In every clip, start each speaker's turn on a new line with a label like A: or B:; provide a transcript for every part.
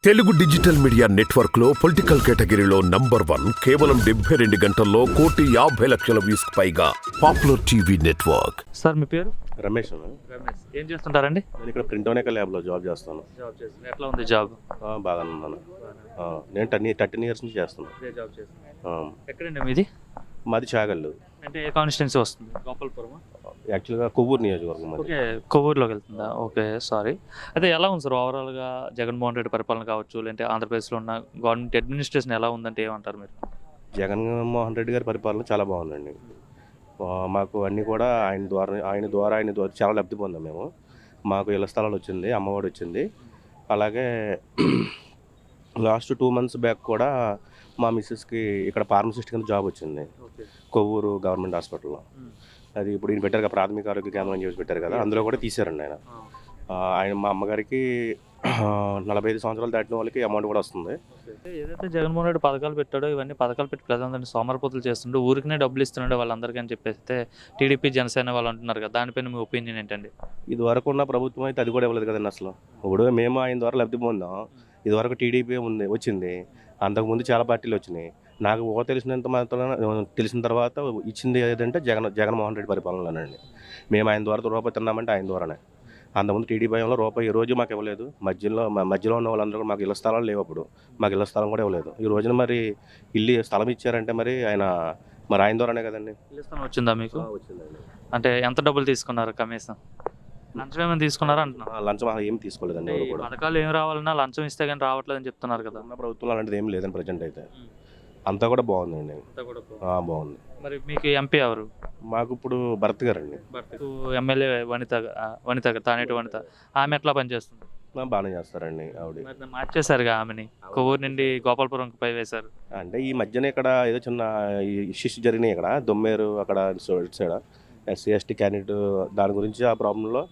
A: Telugu digital media network లో political కేటగిరీలో number 1 కేవలం 72 గంటల్లో 1,50,00,000 వ్యూస్ పైగా పాపులర్ టీవీ నెట్వర్క్.
B: సార్ మీ పేరు?
C: రమేష్
B: రమేష్. ఏం చేస్తుంటారండి?
C: నేను ఇక్కడ ప్రింటోనేక ల్యాబ్లో జాబ్ చేస్తాను.
B: జాబ్ చేస్తున్నారు. ఎట్లా ఉంది జాబ్?
C: బాగానే ఉన్నాను. నేను 13 ఇయర్స్ నుంచి చేస్తున్నాను.
B: ఇదే జాబ్ చేస్తున్నారు. ఎక్కడండి మీది?
C: మాది చాగళ్ళు.
B: అంటే ఏ కాన్స్టిట్యున్సీ వస్తుంది? గోపాలపురం.
C: యాక్చువల్గా కొవ్వూరు నియోజకవర్గం మాది.
B: ఓకే, కొవ్వూరులోకి వెళ్తుందా? Okay, sorry. అయితే ఎలా ఉంది సార్ ఓవరాల్గా జగన్మోహన్ రెడ్డి పరిపాలన కావచ్చు, లేదంటే ఆంధ్రప్రదేశ్లో ఉన్న గవర్నమెంట్ అడ్మినిస్ట్రేషన్ ఎలా ఉందంటే ఏమంటారు మీరు?
C: జగన్మోహన్ రెడ్డి గారి పరిపాలన చాలా బాగుందండి. మాకు అన్నీ కూడా ఆయన ద్వారా చాలా లబ్ధి పొందాం మేము. మాకు ఇళ్ల స్థలాలు వచ్చింది, అమ్మఒడి వచ్చింది. అలాగే లాస్ట్ 2 months బ్యాక్ కూడా మా మిస్సెస్కి ఇక్కడ ఫార్మసిస్ట్ కింద జాబ్ వచ్చింది కొవ్వూరు గవర్నమెంట్ హాస్పిటల్లో. అది ఇప్పుడు ఈయన పెట్టారు కదా, ప్రాథమిక ఆరోగ్య కేంద్రం అని చెప్పి పెట్టారు కదా, అందులో కూడా తీశారండి ఆయన. మా అమ్మగారికి 45 సంవత్సరాలు దాటిన వాళ్ళకి అమౌంట్ కూడా వస్తుంది.
B: ఏదైతే జగన్మోహన్ రెడ్డి పథకాలు పెట్టాడో ఇవన్నీ పథకాలు పెట్టి ప్రజలందరినీ సోమరపోతులు చేస్తుండే, ఊరికనే డబ్బులు ఇస్తున్నాడు వాళ్ళందరికీ అని చెప్పేస్తే టీడీపీ జనసేన వాళ్ళు అంటున్నారు కదా, దానిపైన మీ ఒపీనియన్ ఏంటండి?
C: ఇది వరకు ఉన్న ప్రభుత్వం అయితే అది కూడా ఇవ్వలేదు కదండి అసలు. ఇప్పుడు మేము ఆయన ద్వారా లబ్ధి పొందాం. ఇదివరకు టీడీపీ వచ్చింది, అంతకుముందు చాలా పార్టీలు వచ్చినాయి. నాకు తెలిసినంత మాత్రం తెలిసిన తర్వాత ఇచ్చింది ఏదంటే జగన్మోహన్ రెడ్డి పరిపాలనలోనండి. మేము ఆయన ద్వారా రూపాయి తిన్నామంటే ఆయన ద్వారానే. అంతకుముందు టీడీపీ భయంలో రూపాయి ఈ రోజు మాకు ఇవ్వలేదు. మధ్యలో ఉన్న వాళ్ళందరూ కూడా మాకు ఇళ్ల స్థలాలు లేవు. అప్పుడు మాకు ఇళ్ల స్థలం కూడా ఇవ్వలేదు. ఈ రోజున మరి స్థలం ఇచ్చారంటే మరి ఆయన ద్వారానే కదండి.
B: ఇళ్ల స్థలం వచ్చిందా మీకు?
C: వచ్చిందండి.
B: అంటే ఎంత డబ్బులు తీసుకున్నారు కమిషన్? లంచం ఏమైనా తీసుకున్నారా అంటున్నారు?
C: లంచం ఏం తీసుకోలేదండి.
B: పథకాలు ఏం రావాలన్నా లంచం ఇస్తే కానీ రావట్లేదని చెప్తున్నారు కదా.
C: ఉన్న ప్రభుత్వం అలాంటిది ఏం లేదండి ప్రజెంట్ అయితే. అంతా కూడా బాగుందండి. బాగుంది.
B: మరి మీకు ఎంపీ ఎవరు?
C: మాకు ఇప్పుడు భరత్ గారు అండి.
B: ఎమ్మెల్యే వనిత తానేటి వనిత, ఆమె ఎట్లా పనిచేస్తుంది?
C: బాగానే చేస్తారండి ఆవిడ.
B: మార్చేశారుగా ఆమెని, కొవ్వూరు నుండి గోపాలపురం పై వేశారు.
C: అంటే ఈ మధ్యన ఇక్కడ ఏదో చిన్న ఇష్యూస్ జరిగినాయి ఇక్కడ దొమ్మేరు అక్కడ సైడ్ SC ST క్యాండిడేట్ దాని గురించి ఆ ప్రాబ్లంలో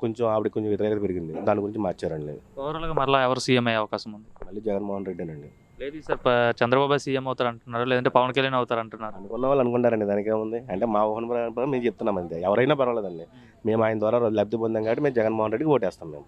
C: కొంచెం ఆవిడ కొంచెం వ్యతిరేకత పెరిగింది. దాని గురించి మార్చారండి.
B: ఓవరాల్గా మరలా ఎవరు సీఎం అయ్యే అవకాశం ఉంది?
C: మళ్ళీ జగన్మోహన్ రెడ్డినండి.
B: లేదు సార్, చంద్రబాబు సీఎం అవుతారు అంటున్నారు, లేదంటే పవన్ కళ్యాణ్ అవుతారు అంటున్నారు.
C: అనుకున్న వాళ్ళు అనుకుంటారండి, దానికేముంది. అంటే మా ఊహన మేము చెప్తున్నాం అంతే. ఎవరైనా పర్వాలేదండి. మేము ఆయన ద్వారా లబ్ధి పొందాం కాబట్టి మేము జగన్మోహన్ రెడ్డికి ఓటేస్తాం మేము.